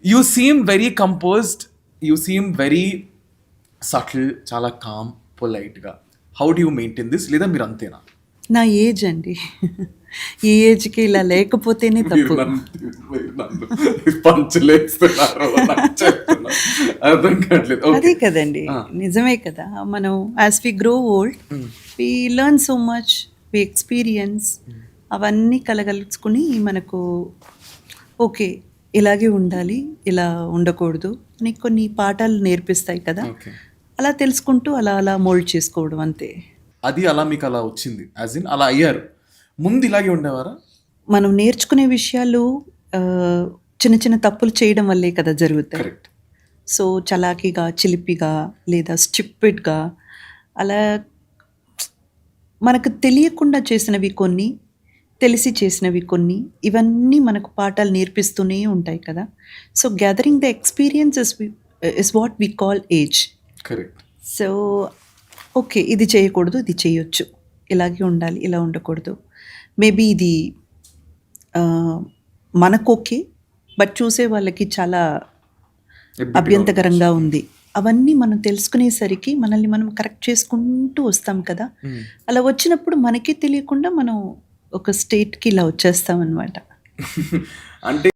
You seem very composed, you seem very subtle, చాలా calm, పొలైట్గా. How do you maintain this? లేదా మీరు అంతేనా? నా ఏజ్ అండి. ఈ ఏజ్కి ఇలా లేకపోతేనే మీరు తప్పు. నన్ను పంచలేస్తున్నారు, నాకు చెప్తున్నా. అర్థం కావట్లేదు. అదే ఓకే. కదండి, నిజమే కదా. మనం as we grow old we learn so much, we experience, అవన్నీ కలగలుచుకుని మనకు ఓకే ఇలాగే ఉండాలి, ఇలా ఉండకూడదు అని కొన్ని పాఠాలు నేర్పిస్తాయి కదా. ఓకే. అలా తెలుసుకుంటూ అలా అలా మోల్డ్ చేసుకోవడం అంతే. అది అలా మీకు అలా వచ్చింది, యాజ్ ఇన్ అలా అయ్యారు. ముందు ఇలాగే ఉండేవారా? మనం నేర్చుకునే విషయాలు ఆ, చిన్న చిన్న తప్పులు చేయడం వల్లే కదా జరుగుతాయి. కరెక్ట్. సో చలాకీగా, చిలిపిగా లేదా స్టిప్పిడ్గా అలా మనకు తెలియకుండా చేసినవి కొన్ని, తెలిసి చేసినవి కొన్ని, ఇవన్నీ మనకు పాఠాలు నేర్పిస్తూనే ఉంటాయి కదా. So gathering the experience is what we call age. Correct. So okay ఇది చేయకూడదు, ఇది చేయొచ్చు, ఇలాగే ఉండాలి, ఇలా ఉండకూడదు. మేబీ ఇది ఆ, మనకు ఓకే, బట్ చూసే వాళ్ళకి చాలా అభ్యంతకరంగా ఉంది. అవన్నీ మనం తెలుసుకునేసరికి మనల్ని మనం కరెక్ట్ చేసుకుంటూ వస్తాం కదా. అలా వచ్చినప్పుడు మనకే తెలియకుండా మనం ఒక స్టేట్కి ఇలా వచ్చేస్తాం అనమాట. అంటే